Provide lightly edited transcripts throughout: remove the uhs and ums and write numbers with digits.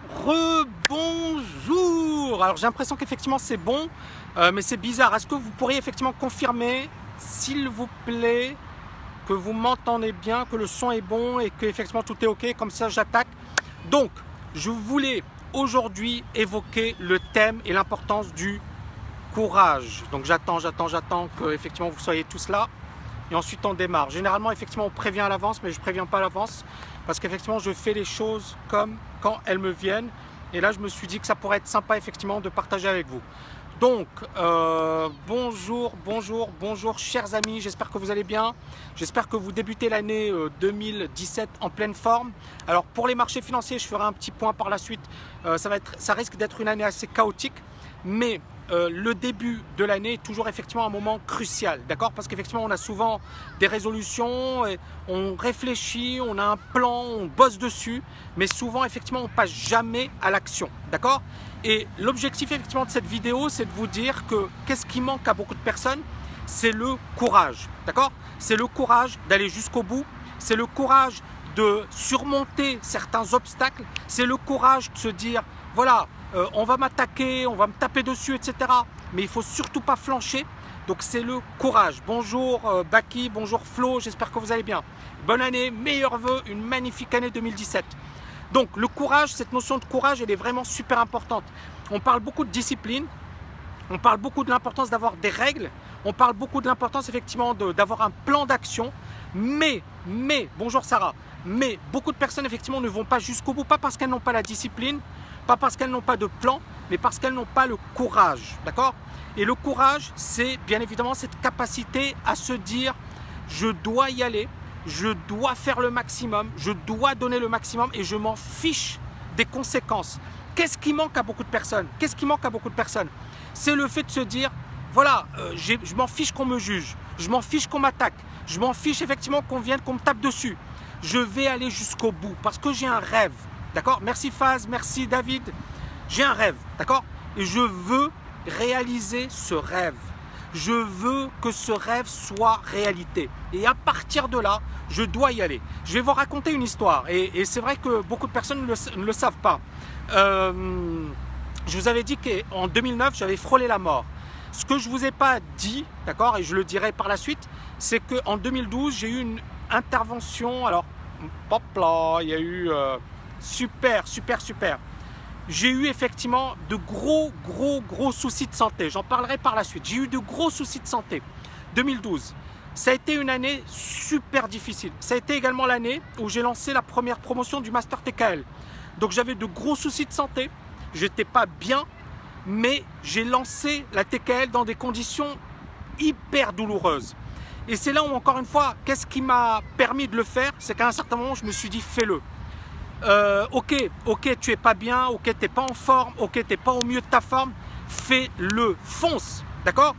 Rebonjour. Alors j'ai l'impression qu'effectivement c'est bon, mais c'est bizarre. Est-ce que vous pourriez effectivement confirmer, s'il vous plaît, que vous m'entendez bien, que le son est bon et que effectivement tout est ok, comme ça j'attaque. Donc, je voulais aujourd'hui évoquer le thème et l'importance du courage. Donc j'attends que effectivement vous soyez tous là. Et ensuite on démarre. Généralement effectivement on prévient à l'avance, mais je ne préviens pas à l'avance parce qu'effectivement je fais les choses comme quand elles me viennent. Et là je me suis dit que ça pourrait être sympa effectivement de partager avec vous. Donc bonjour chers amis, j'espère que vous allez bien. J'espère que vous débutez l'année 2017 en pleine forme. Alors pour les marchés financiers, je ferai un petit point par la suite. Ça risque d'être une année assez chaotique, mais le début de l'année est toujours effectivement un moment crucial, d'accord? Parce qu'effectivement on a souvent des résolutions, et on réfléchit, on a un plan, on bosse dessus, mais souvent effectivement on passe jamais à l'action, d'accord? Et l'objectif effectivement de cette vidéo, c'est de vous dire que qu'est-ce qui manque à beaucoup de personnes? C'est le courage, d'accord? C'est le courage d'aller jusqu'au bout, c'est le courage de surmonter certains obstacles, c'est le courage de se dire voilà, on va m'attaquer, on va me taper dessus, etc. Mais il ne faut surtout pas flancher. Donc c'est le courage. Bonjour Baki, bonjour Flo, j'espère que vous allez bien. Bonne année, meilleurs vœux, une magnifique année 2017. Donc le courage, cette notion de courage, elle est vraiment super importante. On parle beaucoup de discipline, on parle beaucoup de l'importance d'avoir des règles, on parle beaucoup de l'importance effectivement d'avoir un plan d'action. Mais, bonjour Sarah, mais beaucoup de personnes effectivement ne vont pas jusqu'au bout, pas parce qu'elles n'ont pas la discipline, pas parce qu'elles n'ont pas de plan, mais parce qu'elles n'ont pas le courage, d'accord? Et le courage, c'est bien évidemment cette capacité à se dire je dois y aller, je dois faire le maximum, je dois donner le maximum et je m'en fiche des conséquences. Qu'est-ce qui manque à beaucoup de personnes? Qu'est-ce qui manque à beaucoup de personnes? C'est le fait de se dire voilà, je m'en fiche qu'on me juge, je m'en fiche qu'on m'attaque, je m'en fiche effectivement qu'on me tape dessus. Je vais aller jusqu'au bout parce que j'ai un rêve. D'accord? Merci Faz, merci David. J'ai un rêve, d'accord? Et je veux réaliser ce rêve. Je veux que ce rêve soit réalité. Et à partir de là, je dois y aller. Je vais vous raconter une histoire. Et c'est vrai que beaucoup de personnes ne le savent pas. Je vous avais dit qu'en 2009, j'avais frôlé la mort. Ce que je ne vous ai pas dit, d'accord, et je le dirai par la suite, c'est qu'en 2012, j'ai eu une intervention. Alors, hop là, il y a eu... super. J'ai eu effectivement de gros soucis de santé. J'en parlerai par la suite. J'ai eu de gros soucis de santé. 2012. Ça a été une année super difficile. Ça a été également l'année où j'ai lancé la première promotion du Master TKL. Donc j'avais de gros soucis de santé. J'étais pas bien, mais j'ai lancé la TKL dans des conditions hyper douloureuses. Et c'est là où, encore une fois, qu'est-ce qui m'a permis de le faire? C'est qu'à un certain moment, je me suis dit, fais-le. Ok, tu es pas bien, ok, tu n'es pas en forme, ok, tu n'es pas au mieux de ta forme, fais-le, fonce, d'accord?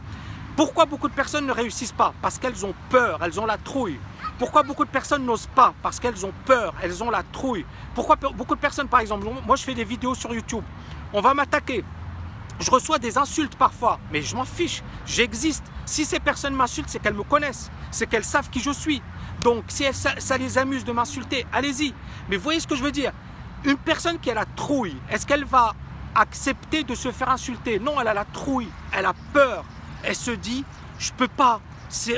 Pourquoi beaucoup de personnes ne réussissent pas? Parce qu'elles ont peur, elles ont la trouille. Pourquoi beaucoup de personnes n'osent pas? Parce qu'elles ont peur, elles ont la trouille. Pourquoi beaucoup de personnes, par exemple, moi je fais des vidéos sur YouTube, on va m'attaquer. Je reçois des insultes parfois, mais je m'en fiche, j'existe. Si ces personnes m'insultent, c'est qu'elles me connaissent, c'est qu'elles savent qui je suis. Donc si ça les amuse de m'insulter, allez-y. Mais vous voyez ce que je veux dire? Une personne qui a la trouille, est-ce qu'elle va accepter de se faire insulter? Non, elle a la trouille, elle a peur. Elle se dit, je peux pas,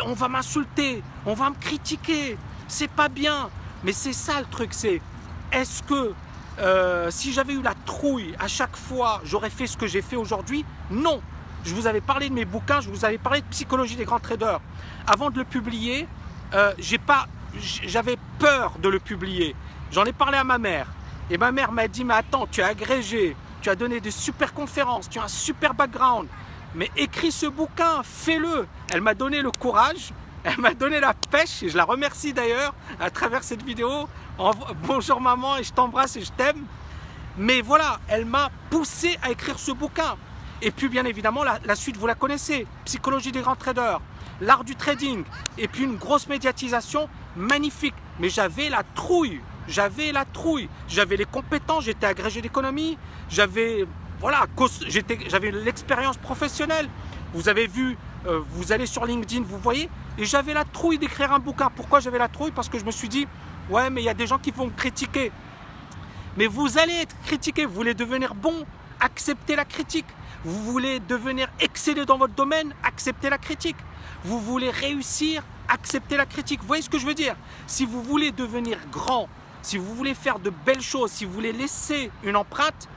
on va m'insulter, on va me critiquer, c'est pas bien. Mais c'est ça le truc, c'est est-ce que si j'avais eu la trouille à chaque fois, j'aurais fait ce que j'ai fait aujourd'hui? Non. Je vous avais parlé de mes bouquins, je vous avais parlé de Psychologie des grands traders. Avant de le publier, j'avais peur de le publier. J'en ai parlé à ma mère. Et ma mère m'a dit, mais attends, tu as agrégé, tu as donné des super conférences, tu as un super background. Mais écris ce bouquin, fais-le. Elle m'a donné le courage, elle m'a donné la pêche, et je la remercie d'ailleurs à travers cette vidéo. Bonjour maman, et je t'embrasse et je t'aime. Mais voilà, elle m'a poussé à écrire ce bouquin. Et puis bien évidemment, la suite, vous la connaissez. Psychologie des grands traders, l'art du trading. Et puis une grosse médiatisation magnifique. Mais j'avais la trouille. J'avais les compétences, j'étais agrégé d'économie. J'avais l'expérience professionnelle. Vous avez vu, vous allez sur LinkedIn, vous voyez. Et j'avais la trouille d'écrire un bouquin. Pourquoi j'avais la trouille? Parce que je me suis dit, ouais, mais il y a des gens qui vont me critiquer. Mais vous allez être critiqué. Vous voulez devenir bon, acceptez la critique. Vous voulez devenir exceller dans votre domaine, acceptez la critique. Vous voulez réussir, acceptez la critique. Vous voyez ce que je veux dire? Si vous voulez devenir grand, si vous voulez faire de belles choses, si vous voulez laisser une empreinte,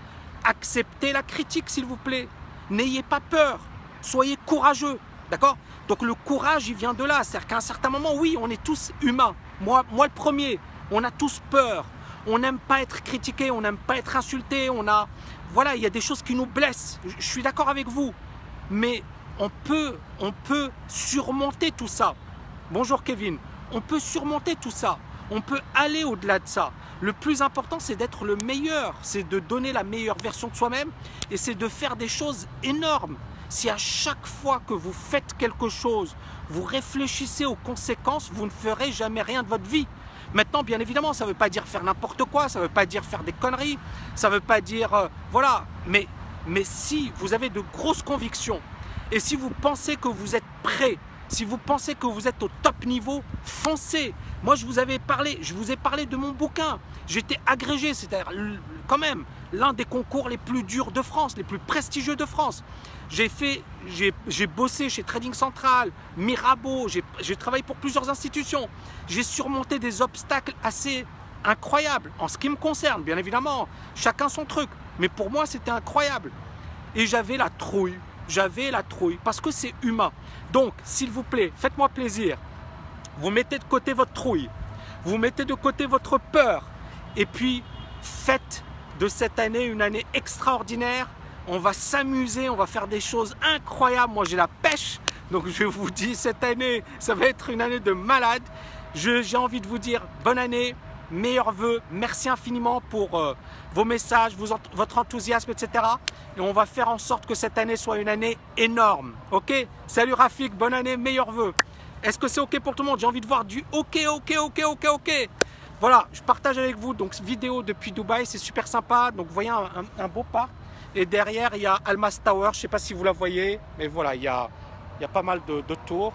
acceptez la critique, s'il vous plaît. N'ayez pas peur. Soyez courageux. D'accord? Donc le courage, il vient de là. C'est-à-dire qu'à un certain moment, oui, on est tous humains. Moi le premier, on a tous peur. On n'aime pas être critiqué, on n'aime pas être insulté. Voilà, il y a des choses qui nous blessent. Je suis d'accord avec vous. Mais on peut surmonter tout ça. Bonjour Kevin. On peut surmonter tout ça. On peut aller au-delà de ça. Le plus important, c'est d'être le meilleur. C'est de donner la meilleure version de soi-même. Et c'est de faire des choses énormes. Si à chaque fois que vous faites quelque chose, vous réfléchissez aux conséquences, vous ne ferez jamais rien de votre vie. Maintenant, bien évidemment, ça ne veut pas dire faire n'importe quoi, ça ne veut pas dire faire des conneries, ça ne veut pas dire... voilà, mais si vous avez de grosses convictions et si vous pensez que vous êtes prêt, si vous pensez que vous êtes au top niveau, foncez. Moi, je vous ai parlé de mon bouquin. J'étais agrégé, c'est-à-dire quand même l'un des concours les plus durs de France, les plus prestigieux de France. J'ai bossé chez Trading Central, Mirabeau, j'ai travaillé pour plusieurs institutions. J'ai surmonté des obstacles assez incroyables en ce qui me concerne, bien évidemment. Chacun son truc. Mais pour moi, c'était incroyable. Et j'avais la trouille. Parce que c'est humain. Donc, s'il vous plaît, faites-moi plaisir. Vous mettez de côté votre trouille. Vous mettez de côté votre peur. Et puis, faites de cette année une année extraordinaire. On va s'amuser, on va faire des choses incroyables. Moi, j'ai la pêche. Donc, je vous dis, cette année, ça va être une année de malade. J'ai envie de vous dire bonne année, meilleurs vœux. Merci infiniment pour vos messages, votre enthousiasme, etc. Et on va faire en sorte que cette année soit une année énorme. Ok? Salut Rafik, bonne année, meilleurs vœux. Est-ce que c'est ok pour tout le monde? J'ai envie de voir du ok. Voilà, je partage avec vous donc vidéo depuis Dubaï, c'est super sympa. Donc vous voyez un beau parc. Et derrière, il y a Almas Tower, je ne sais pas si vous la voyez, mais voilà, il y a pas mal de tours.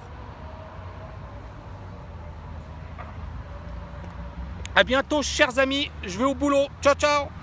À bientôt, chers amis, je vais au boulot. Ciao, ciao!